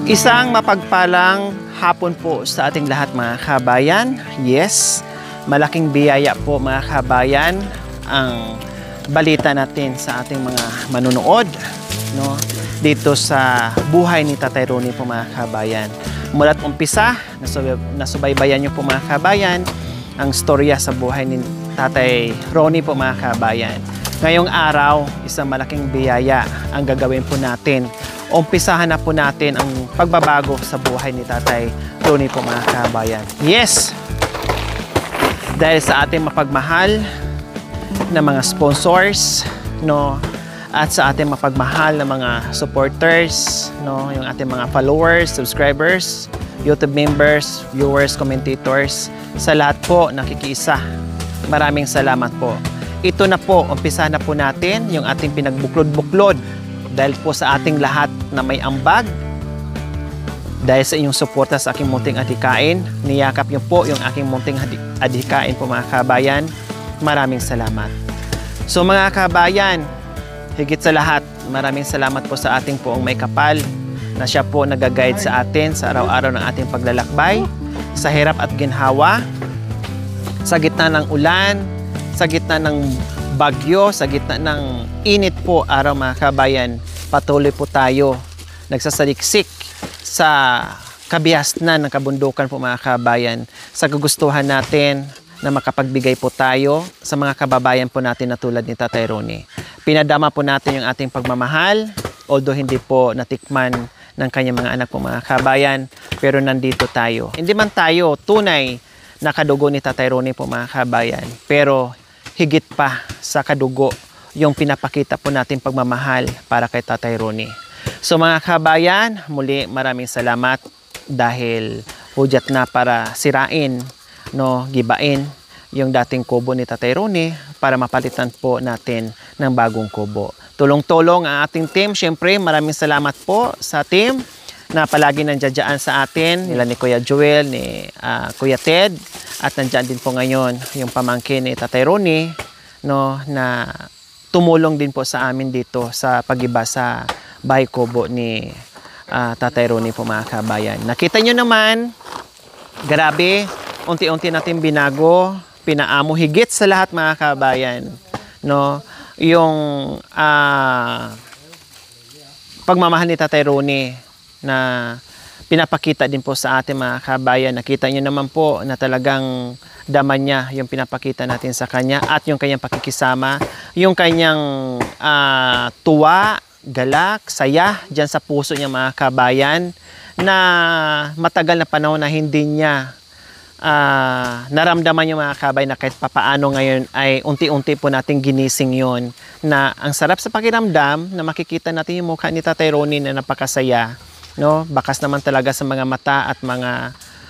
Isang mapagpalang hapon po sa ating lahat mga kabayan. Yes, malaking biyaya po mga kabayan ang balita natin sa ating mga manunood, no? Dito sa buhay ni Tatay Ronnie po mga kabayan. Mula't umpisa, nasubaybayan niyo po mga kabayan ang storya sa buhay ni Tatay Ronnie po mga kabayan. Ngayong araw, isang malaking biyaya ang gagawin po natin. Umpisahan na po natin ang pagbabago sa buhay ni Tatay Ronnie po mga kabayan. Yes! Dahil sa ating mapagmahal na mga sponsors, no, at sa ating mapagmahal na mga supporters, no, yung ating mga followers, subscribers, YouTube members, viewers, commentators, sa lahat po nakikiisa. Maraming salamat po. Ito na po, umpisa na po natin yung ating pinagbuklod-buklod dahil po sa ating lahat na may ambag, dahil sa inyong suporta sa aking munting adhikain, niyakap niyo po yung aking munting adhikain po mga kabayan. Maraming salamat. So mga kabayan, higit sa lahat, maraming salamat po sa ating poong may kapal na siya po nag-guide sa atin sa araw-araw ng ating paglalakbay, sa hirap at ginhawa, sa gitna ng ulan, sa gitna ng bagyo, sa gitna ng init po araw mga kabayan, patuloy po tayo nagsasaliksik sa kabihasnan ng kabundukan po mga kabayan, sa kagustuhan natin na makapagbigay po tayo sa mga kababayan po natin na tulad ni Tatay Ronnie. Pinadama po natin yung ating pagmamahal, although hindi po natikman ng kanyang mga anak po mga kabayan, pero nandito tayo. Hindi man tayo tunay na kadugo ni Tatay Ronnie po mga kabayan, pero higit pa sa kadugo yung pinapakita po natin pagmamahal para kay Tatay Ronnie. So mga kabayan, muli maraming salamat dahil hudyat na para sirain, no, gibain yung dating kubo ni Tatay Ronnie para mapalitan po natin ng bagong kubo. Tulong-tulong ang ating team. Siyempre, maraming salamat po sa team na palagi nandiyan sa atin, nila ni Kuya Joel, ni Kuya Ted, at nandiyan din po ngayon yung pamangkin ni Tatay Ronnie, no, na tumulong din po sa amin dito sa pagiba sa bahay kubo ni Tatay Ronnie po mga kabayan. Nakita nyo naman, grabe, unti-unti natin binago, pinaamo, higit sa lahat mga kabayan, no, yung pagmamahal ni Tatay Ronnie na pinapakita din po sa ating mga kabayan. Nakita nyo naman po na talagang daman niya yung pinapakita natin sa kanya at yung kanyang pakikisama, yung kanyang tuwa, galak, saya dyan sa puso niya mga kabayan, na matagal na panahon na hindi niya naramdaman yung mga kabayan, na kahit papaano ngayon ay unti-unti po natin ginising yon, na ang sarap sa pakiramdam na makikita natin yung mukha ni Tatay Ronnie na napakasaya, no? Bakas naman talaga sa mga mata at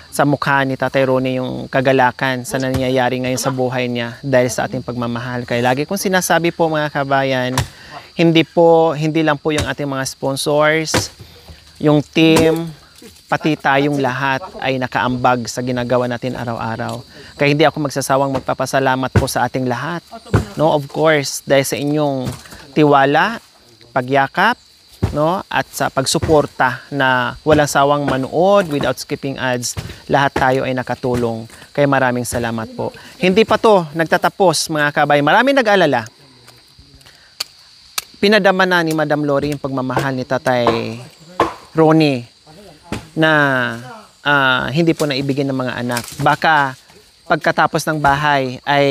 sa mukha ni Tatay Ronnie yung kagalakan sa nangyayari ngayon sa buhay niya dahil sa ating pagmamahal. Kaya lagi kong sinasabi po mga kabayan, hindi lang po yung ating mga sponsors, yung team, pati tayong lahat ay nakaambag sa ginagawa natin araw-araw. Kaya hindi ako magsasawang magpapasalamat po sa ating lahat. No, of course, dahil sa inyong tiwala, pagyakap, no, at sa pagsuporta na walang sawang manood without skipping ads, lahat tayo ay nakatulong. Kaya maraming salamat po. Hindi pa to nagtatapos mga kabayan. Maraming nag-alala. Pinadama na ni Madam Lori yung pagmamahal ni Tatay Ronnie na hindi po naibigin ng mga anak. Baka pagkatapos ng bahay ay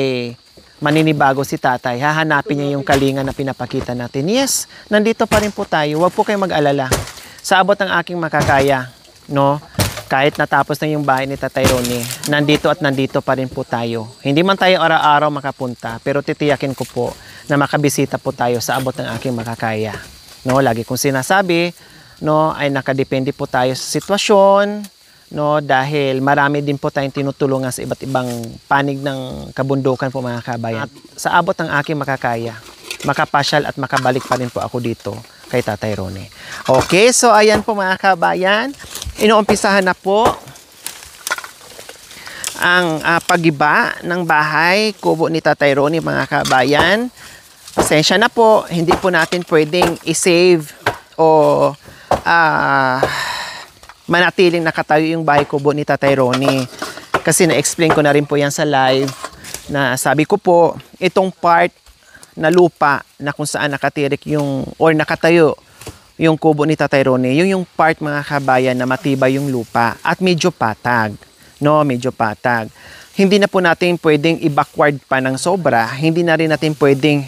maninibago si tatay, hahanapin niya yung kalinga na pinapakita natin. Yes, nandito pa rin po tayo. Huwag po kayong mag-alala. Sa abot ng aking makakaya, no, kahit natapos na yung bahay ni Tatay Ronnie, nandito at nandito pa rin po tayo. Hindi man tayo araw-araw makapunta, pero titiyakin ko po na makabisita po tayo sa abot ng aking makakaya. No, lagi kong sinasabi, no, ay nakadepende po tayo sa sitwasyon, no, dahil marami din po tayong tinutulungan sa iba't ibang panig ng kabundukan po mga kabayan. At sa abot ng aking makakaya, makapasyal at makabalik pa rin po ako dito kay Tatay Ronnie. Okay, so ayan po mga kabayan, inuumpisahan na po ang pagiba ng bahay kubo ni Tatay Ronnie mga kabayan. Pasensya na po, hindi po natin pwedeng i-save o manatiling nakatayo yung bahay kubo ni Tatay Ronnie. Kasi na-explain ko na rin po yan sa live na sabi ko po, itong part na lupa na kung saan nakatirik yung or nakatayo yung kubo ni Tatay Ronnie, yung part mga kabayan na matibay yung lupa at medyo patag. No, medyo patag. Hindi na po natin pwedeng i-backward pa ng sobra. Hindi na rin natin pwedeng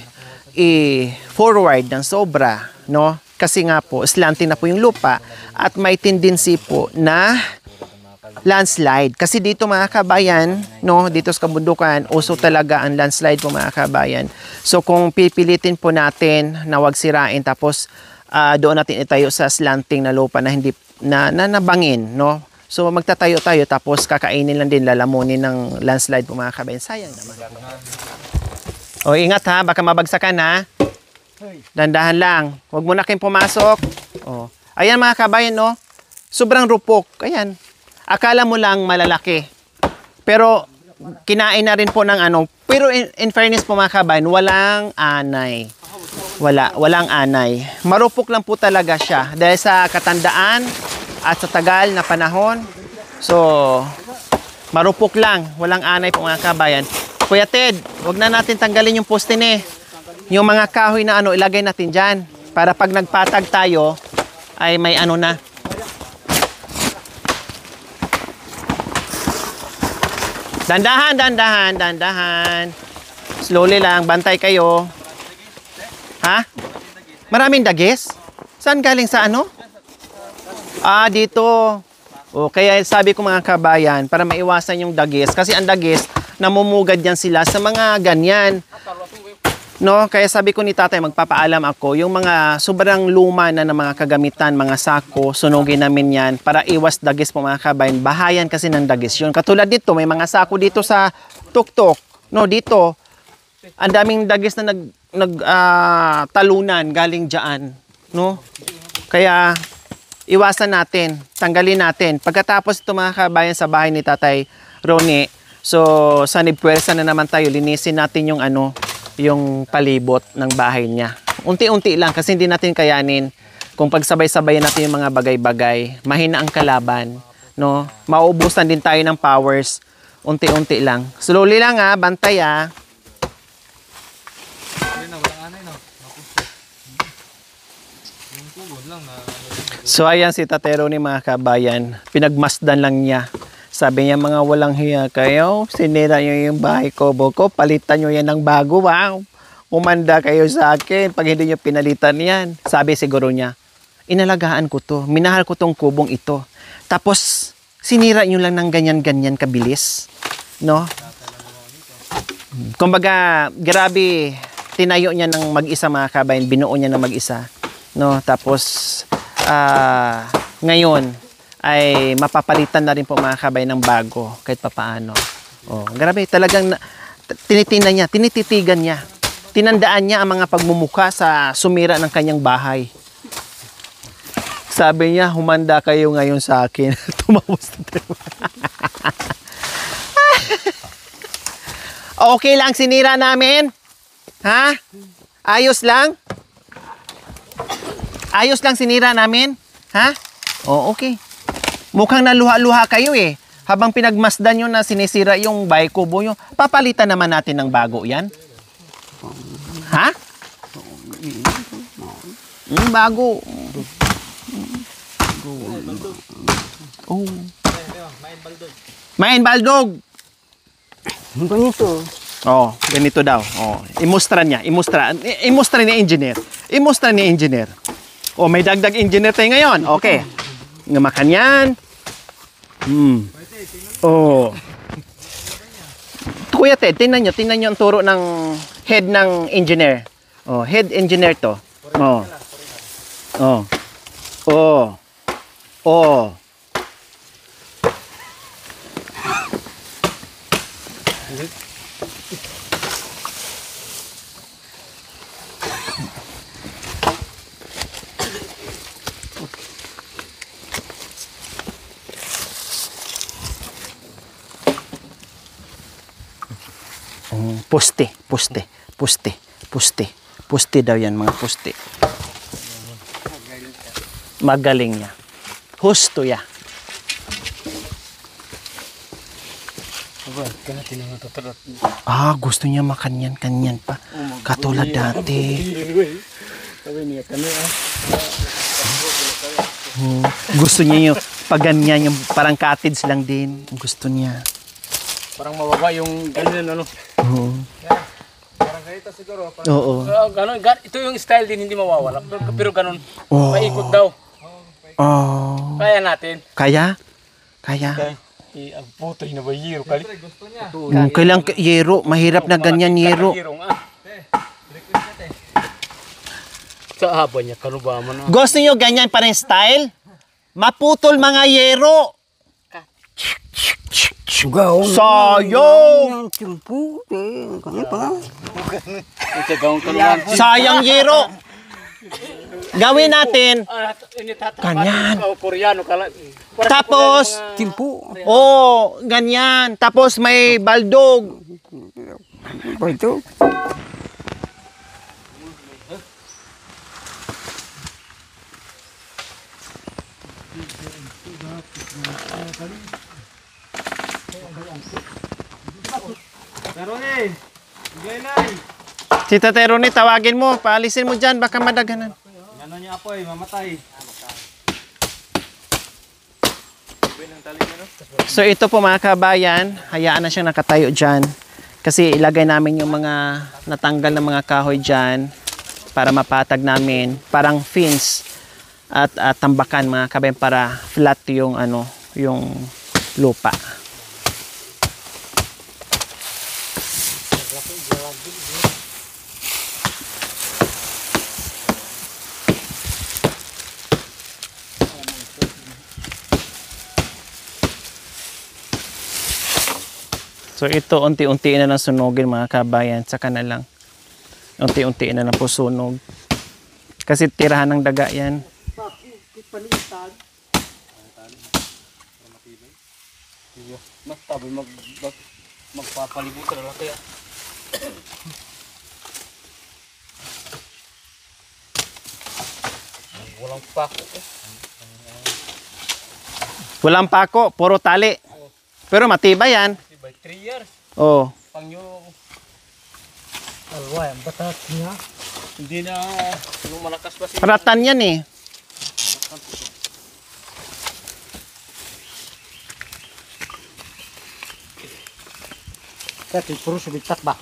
i-forward ng sobra. No? Kasi nga po, slanting na po yung lupa at may tendency po na landslide. Kasi dito mga kabayan, no, dito sa kabundukan, uso talaga ang landslide po mga kabayan. So kung pipilitin po natin na wag sirain tapos doon natin itayo sa slanting na lupa na hindi nabangin, no? So magtatayo tayo tapos kakainin lang din, lalamunin ng landslide po mga kabayan. Sayang naman. O ingat ha, baka mabagsakan ha. Dandahan lang. Huwag mo na kayong pumasok. O. Ayan mga kabayan, no? Sobrang rupok. Ayan. Akala mo lang malalaki. Pero kinain na rin po ng ano. Pero in fairness po mga kabayan, walang anay. Walang anay. Marupok lang po talaga siya. Dahil sa katandaan at sa tagal na panahon. So, marupok lang. Walang anay po mga kabayan. Kuya Ted, huwag na natin tanggalin yung poste ni. Yung mga kahoy na ano, ilagay natin dyan. Para pag nagpatag tayo, ay may ano na. Dandahan. Slowly lang, bantay kayo. Ha? Maraming dagis? Saan galing sa ano? Dito. O, kaya sabi ko mga kabayan, para maiwasan yung dagis. Kasi ang dagis, namumugad yan sila sa mga ganyan. No? Kaya sabi ko ni tatay, magpapaalam ako, yung mga sobrang luma na ng mga kagamitan, mga sako, sunugin namin yan para iwas dagis po mga kabayan. Bahayan kasi ng dagis yun. Katulad dito, may mga sako dito sa tuktok. No, dito, ang daming dagis na talunan galing dyan. No? Kaya, iwasan natin, tanggalin natin. Pagkatapos ito mga kabayan sa bahay ni Tatay Ronnie, so sa nipwersa na naman tayo, linisin natin yung ano, yung palibot ng bahay niya. Unti-unti lang kasi hindi natin kayanin kung pagsabay-sabayan natin yung mga bagay-bagay. Mahina ang kalaban, no? Mauubusan din tayo ng powers. Unti-unti lang. Slowly lang ha, bantay ha. So ayan si Tatay Ronnie mga kabayan, pinagmasdan lang niya. Sabi niya, mga walang hiya kayo, sinira niyo yung bahay kubo ko, palitan niyo yan ng bago, wow. Umanda kayo sa akin pag hindi niyo pinalitan yan. Sabi siguro niya, inalagaan ko to, minahal ko tong kubong ito. Tapos sinira niyo lang ng ganyan-ganyan kabilis, no? Kumbaga, grabe, tinayo niya ng mag-isa mga kabayan, binuo niya ng mag-isa, no? Tapos ngayon ay mapapalitan na rin po mga kabayan ng bago kahit papaano. Oh, grabe, talagang tinitingnan niya, tinititigan niya. Tinandaan niya ang mga pagmumuka sa sumira ng kanyang bahay. Sabi niya, humanda kayo ngayon sa akin. Tumawas na tayo. Okay lang sinira namin? Ha? Ayos lang? Ayos lang sinira namin? Ha? Oh, okay. Mukhang naluha-luha kayo eh. Habang pinagmasdan nyo na sinisira yung bahay kubo nyo, papalitan naman natin ng bago yan. Ha? Bago. Oh. Main baldog. Ganito. Oh, ganito daw. Oh, imustra niya, imustra ni engineer. Imustra ni engineer. Oh, may dagdag engineer tayo ngayon. Okay. Ngamakan yan. Oh. Kuya Ted, tingnan nyo ang turo ng head ng engineer. Oh, head engineer to. Oh. Oh. Oh. Oh. Poste daw yan, mga poste. Magaling niya. Husto ya. Ah, gusto niya makanyan-kanyan pa. Katulad dati. Gusto niya yung paganyan, yung parang cottage lang din. Gusto niya. Parang mababa yung ganyan ano. Oo. Parang ganito siguro. Oo. Ganon, ito yung style din hindi mawawala. Pero ganun, Oh. paikot daw. Oh. Kaya natin. Kaya? Kaya? Ang putoy na ba yero kali? Kailang yero. Mahirap na ganyan yero. Sa haba niya, kano ba man? Gusto niyo ganyan pa rin style? Maputol mga yero. Sugaw. Sayang! Timpu. Kanya pa. Ito gawin ka naman. Sayang yero. Gawin natin. Ganyan. Koreano kala. Tapos, Timpu. oh, ganyan. Tapos may baldog. Apa itu? Taronin. Ganay. Si Tatay Ronnie, tawagin mo. Paalisin mo dyan. Baka madaganan. Ano niya apoy, mamatay. So ito po mga kabayan, hayaan na siyang nakatayo dyan. Kasi ilagay namin yung mga natanggal na mga kahoy dyan para mapatag namin. Parang fins at tambakan mga kabayan para flat yung ano, yung lupa. So ito, unti-unti na lang sunugin mga kabayan. Saka na lang. Unti-unti na lang po sunog. Kasi tirahan ng daga yan. Mas tabi magpapalibutan na kaya. Walang pako. Walang pako, puro tali. Pero matibay yan. By 3 years. Oh. Pang yung Alwa, batat niya. hindi na yung malakas pa si Ratan yan eh. Kati puro subitak ba?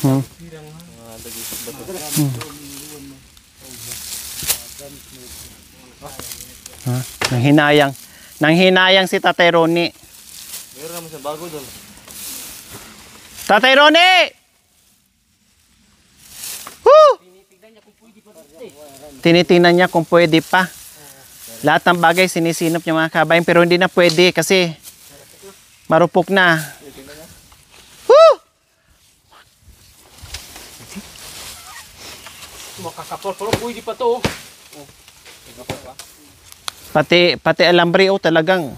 Hmm. Nanghinayang. Nanghinayang si Tatay Ronnie. meron naman sa bago doon. Tatay Ronnie! Woo! Tinitingnan niya kung pwede pa. Lahat ng bagay sinisinop niya mga kabayan pero hindi na pwede kasi marupok na. Woo! Makakapal pero pwede pa to. Pati alambre oh talagang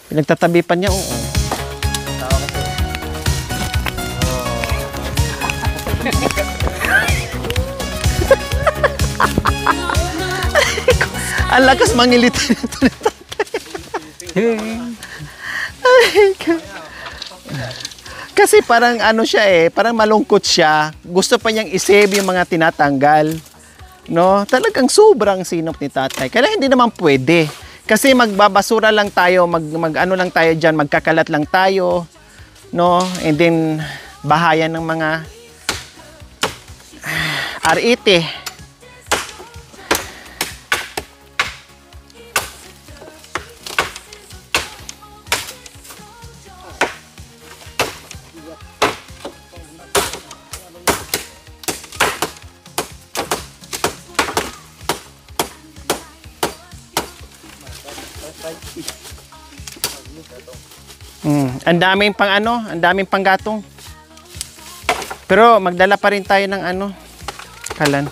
pinagtatabi pa niya oo. Ang lakas mangilitin ito. Kasi parang ano siya eh, parang malungkot siya. Gusto pa niyang i-save yung mga tinatanggal. No? Talagang sobrang sinop ni tatay. Kaya hindi naman pwede. Kasi magbabasura lang tayo, mag-ano lang tayo dyan, magkakalat lang tayo. No? And then, bahayan ng mga RET. Ang daming pang ano, ang daming pang gatong. Pero magdala pa rin tayo ng ano, kalan.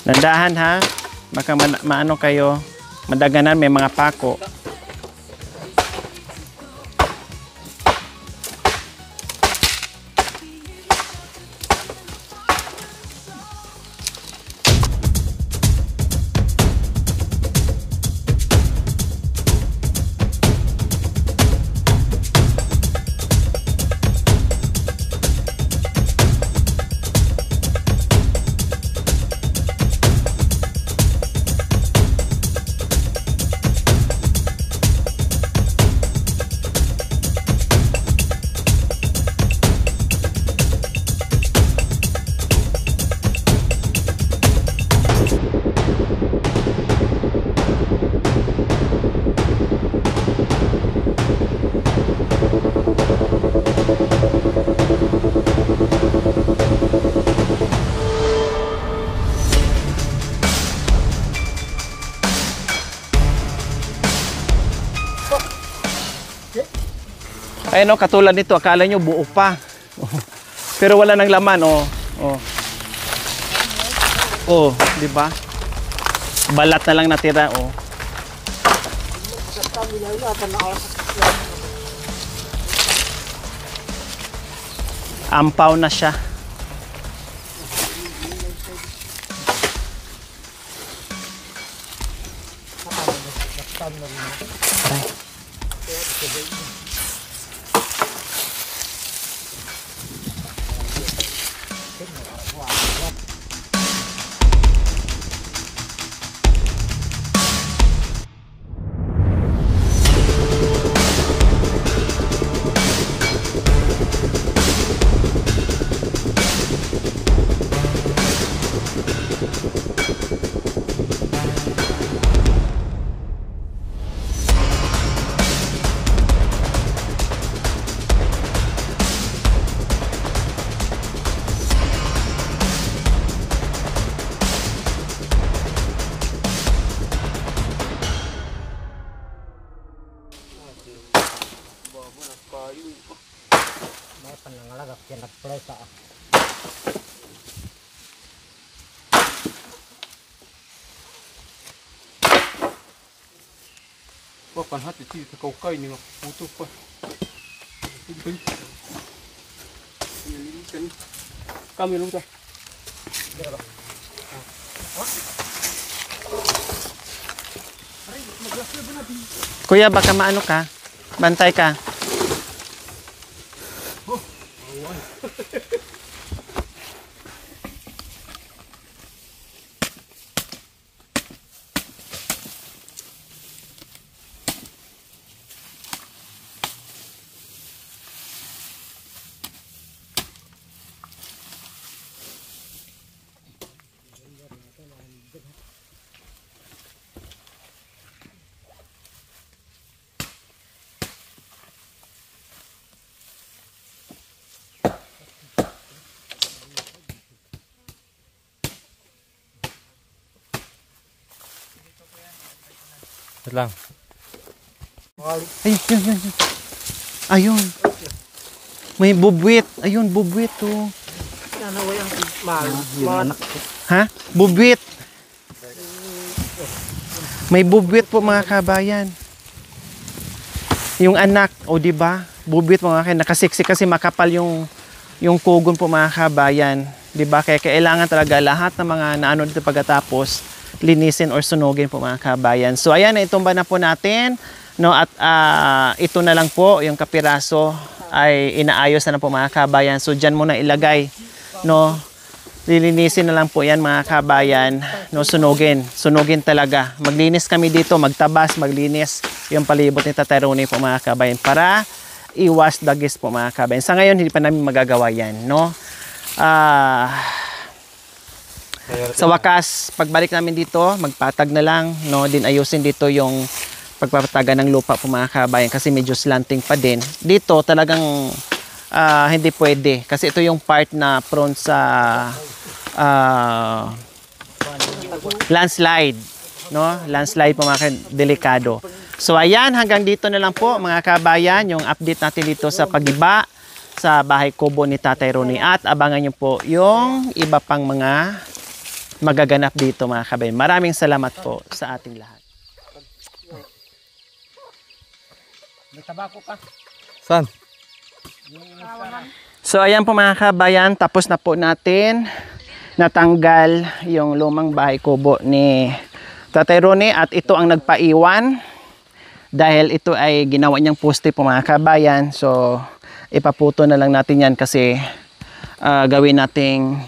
Nandahan ha, baka maano kayo, madaganan, may mga pako. Ayun o, katulad nito, akala nyo buo pa. Pero wala nang laman, oh. Oh. Oh, di ba? Balat na lang natira, oh. Ampaw na siya. Wah, kan hati sih kau kai ni putus pa. Kami lu ta. Kuya, baka maano ka? Bantay ka. lang. Ayun, yun, yun, yun. Ayun. May bubwit. Ayun, bubwit oh. Ha? Bubwit. May bubwit po mga kabayan. Yung anak, o di ba? Bubwit mga kabayan. Nakasiksik kasi makapal yung kugon po mga kabayan. Di ba? Kaya kailangan talaga lahat ng mga naano dito pagkatapos linisin or sunugin po mga kabayan. So ayan, itumba na po natin. No, at ito na lang po yung kapiraso ay inaayos na po mga kabayan. So diyan muna ilagay, no. Lilinisin na lang po yan mga kabayan, no, sunugin talaga. Maglinis kami dito, magtabas, maglinis yung palibot ni Tatay Ronnie po mga kabayan para iwas dagis po mga kabayan. Sa ngayon hindi pa namin magagawa yan, no. Sa wakas, pagbalik namin dito, magpatag na lang, no, din ayusin dito yung pagpapataga ng lupa po mga kabayan kasi medyo slanting pa din. Dito talagang hindi pwede. Kasi ito yung part na prone sa landslide. No? Landslide po mga delikado. So ayan, hanggang dito na lang po mga kabayan, yung update natin dito sa pagiba sa bahay kubo ni Tatay Ronnie. At abangan nyo po yung iba pang mga magaganap dito mga kabayan. Maraming salamat po sa ating lahat. May tabako pa. Saan? So ayan po mga kabayan, tapos na po natin natanggal yung lumang bahay kubo ni Tatay Ronnie at ito ang nagpaiwan dahil ito ay ginawa niyang poste po mga kabayan. So ipaputo na lang natin yan kasi gawin nating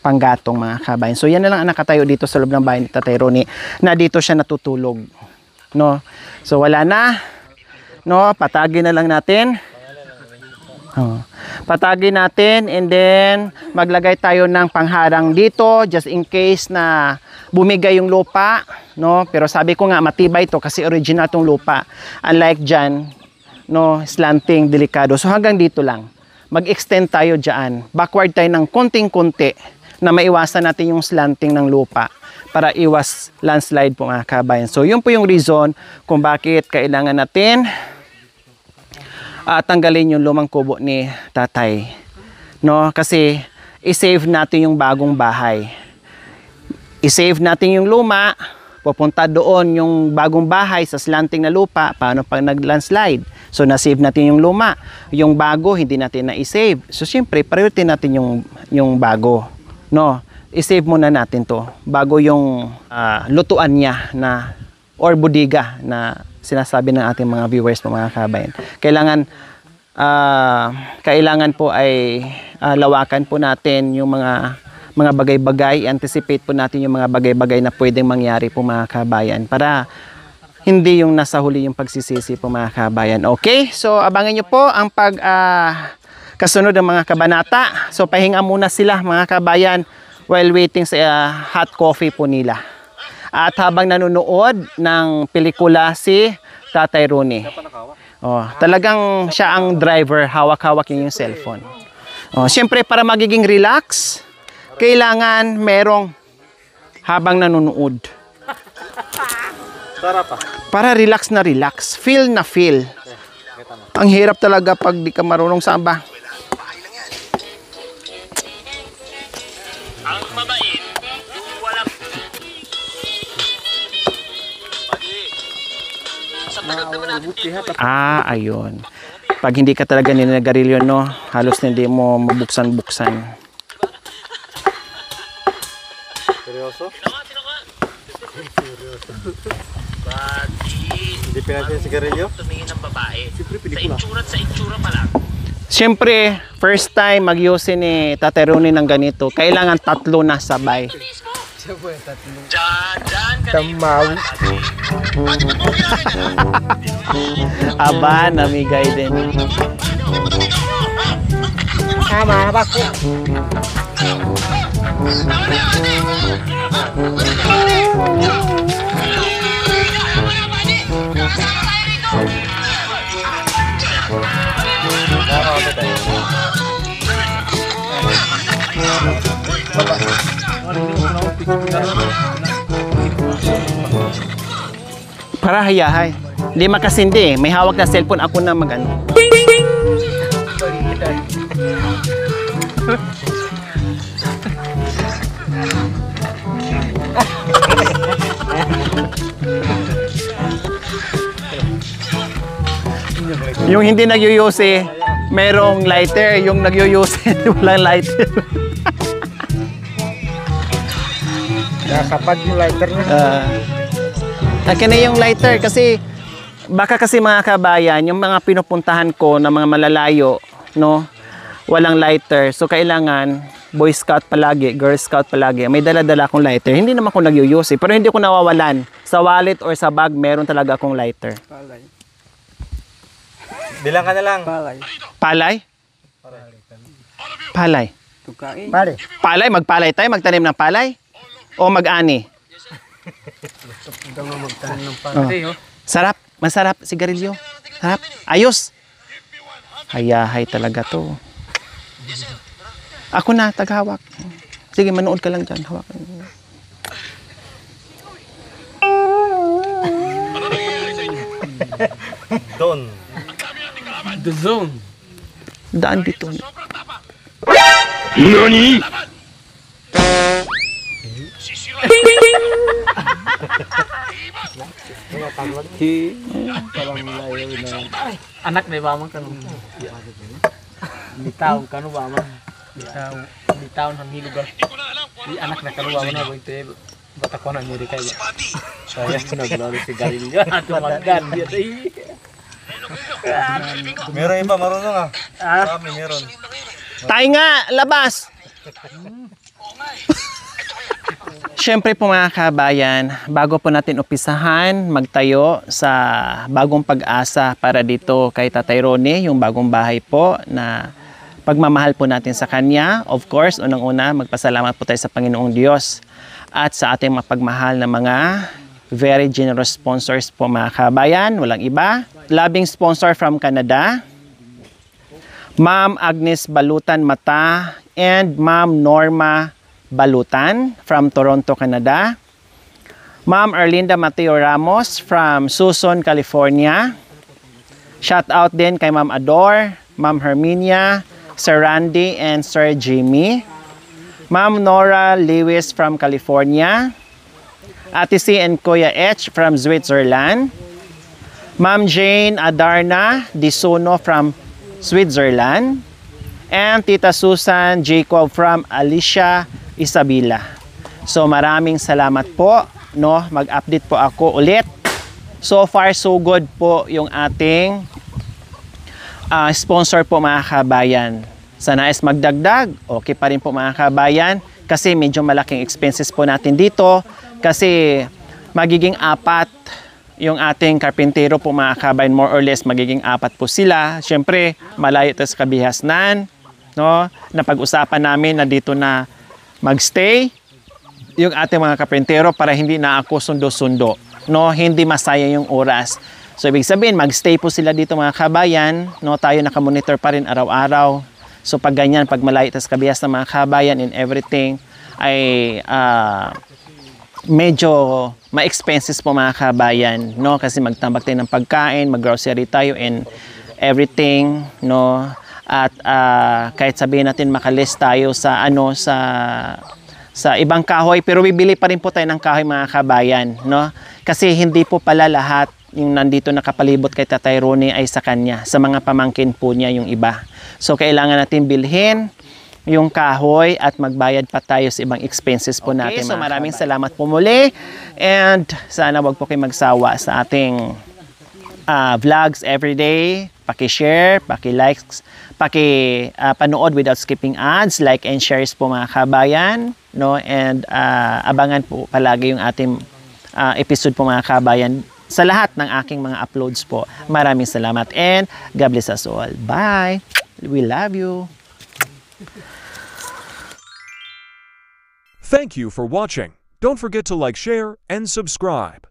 panggatong mga kabayan. So yan na lang ang nakatayo dito sa loob ng bahay ni Tatay Ronnie na dito siya natutulog. No? So wala na. No, patagin na lang natin. Patagin natin and then maglagay tayo ng pangharang dito just in case na bumigay yung lupa, no? Pero sabi ko nga matibay to kasi original tong lupa. Unlike dyan, no, slanting, delikado. So hanggang dito lang. Mag-extend tayo dyan. Backward tayo ng konting-konti na maiwasan natin yung slanting ng lupa para iwas landslide po mga kabayan. So yun po yung reason kung bakit kailangan natin tanggalin yung lumang kubo ni Tatay. No? Kasi i-save natin yung bagong bahay. I-save natin yung luma, pupunta doon yung bagong bahay sa slanting na lupa, paano pag nag-landslide? So na-save natin yung luma. Yung bago, hindi natin na-i-save. So siyempre, priority natin yung bago. No? I-save muna natin to bago yung lutuan niya na or bodega na sinasabi ng ating mga viewers po mga kabayan. Kailangan po ay lawakan po natin yung mga bagay-bagay, anticipate po natin yung mga bagay-bagay na pwedeng mangyari po mga kabayan para hindi yung nasa huli yung pagsisisi po mga kabayan. Okay? So abangan nyo po ang kasunod ng mga kabanata. So pahinga muna sila mga kabayan while waiting sa hot coffee po nila. At habang nanonood ng pelikula si Tatay Ronnie. Oh, talagang siya ang driver, hawak-hawak yung cellphone. Oh, siyempre para magiging relax, kailangan merong habang nanonood. Para relax na relax, feel na feel. Ang hirap talaga pag di ka marunong samba. Ang mabait, walang sa tagal naman natin dito. Ayun. Pag hindi ka talaga ninagarilyo, no, halos hindi mo mabuksan-buksan. Seryoso? Hindi pinatay yung sigarilyo? tumingin ng babae. Sa itsura pa lang. Siyempre, first time mag-use ni Tatay Ronnie ng ganito, kailangan 3 na sabay. Diyan ka Tamaw. Aba, namigay din. Tama ba ko? Para hayahay. Hindi makasindi eh. May hawak na cellphone, ako na mag-ano. Yung hindi nagyuyuse, merong lighter. Yung nagyuyuse, walang lighter. Kapag yung lighter na. Akin na yung lighter kasi baka kasi mga kabayan, yung mga pinupuntahan ko na mga malalayo, no, walang lighter. So kailangan Boy Scout palagi, Girl Scout palagi. May dala-dala akong lighter. Hindi naman ako nag-use, pero hindi ko nawawalan. Sa wallet or sa bag, meron talaga akong lighter. Palay. Bilang ka na lang. Palay. Palay? Palay. Tukain. Palay. Palay, magpalay tayo, magtanim ng palay? O mag-ani? Oh. Sarap, masarap sigarilyo. Sarap. Ayos. Hayahay talaga to. Ako na, taghawak. Sige, manood ka lang dyan. Hawakan. Don. The zone. Daan dito. NANI?! Anak na ba man kanu? Bitaw kanu ba man? Bitaw ng hilugar. Di anak na kanu ba man na boy bata ko na nyeri kay. Saya pinaglaro si Garillo. Tumagan dia tay. Meron iba, marunong ah. Kami meron. Tayo nga, labas! Siyempre po mga kabayan, bago po natin umpisahan magtayo sa bagong pag-asa para dito kay Tatay Ronnie, yung bagong bahay po na pagmamahal po natin sa Kanya. Of course, unang-una, magpasalamat po tayo sa Panginoong Diyos at sa ating mapagmahal na mga very generous sponsors po mga kabayan. Walang iba. Loving sponsor from Canada, Ma'am Agnes Balutan Mata and Ma'am Norma Balutan from Toronto, Canada. Ma'am Erlinda Mateo Ramos from Susan, California. Shout out din kay Ma'am Ador, Ma'am Herminia, Sir Randy, and Sir Jimmy. Ma'am Nora Lewis from California. Ate C and Kuya H from Switzerland. Ma'am Jane Adarna Disono from Switzerland. And Tita Susan Jacob from Alicia Isabela. So maraming salamat po, no? Mag-update po ako ulit. So far so good po yung ating sponsor po mga kabayan. Sa nais magdagdag, okay pa rin po mga kabayan kasi medyo malaking expenses po natin dito kasi magiging 4 yung ating karpintero po mga kabayan, more or less magiging 4 po sila. Siyempre malayo ito sa Kabihasnan, no? Napag-usapan namin na dito na magstay yung ating mga karpentero para hindi na ako sundo-sundo, no? Hindi masaya yung oras. So ibig sabihin magstay po sila dito mga kabayan, no? Tayo nakamonitor pa rin araw-araw. So pag ganyan, pag malayo tas kabihas ng mga kabayan and everything ay medyo ma-expenses po mga kabayan, no? Kasi magtambak tayo ng pagkain, mag-grocery tayo and everything, no? At kahit sabihin natin makalis tayo sa sa ibang kahoy, pero bibili pa rin po tayo ng kahoy mga kabayan, no? Kasi hindi po pala lahat yung nandito nakapalibot kay Tatay Ronnie ay sa kanya, sa mga pamangkin po niya yung iba. So kailangan natin bilhin yung kahoy at magbayad pa tayo sa ibang expenses po natin. So maraming salamat po muli and sana wag po kayo magsawa sa ating vlogs everyday. Paki-share, paki-likes, paki-panood without skipping ads, like and shares po mga kabayan, no? And abangan po palagi yung ating episode po mga kabayan sa lahat ng aking mga uploads po. Maraming salamat and God bless us all. Bye! We love you! Thank you for watching. Don't forget to like, share, and subscribe.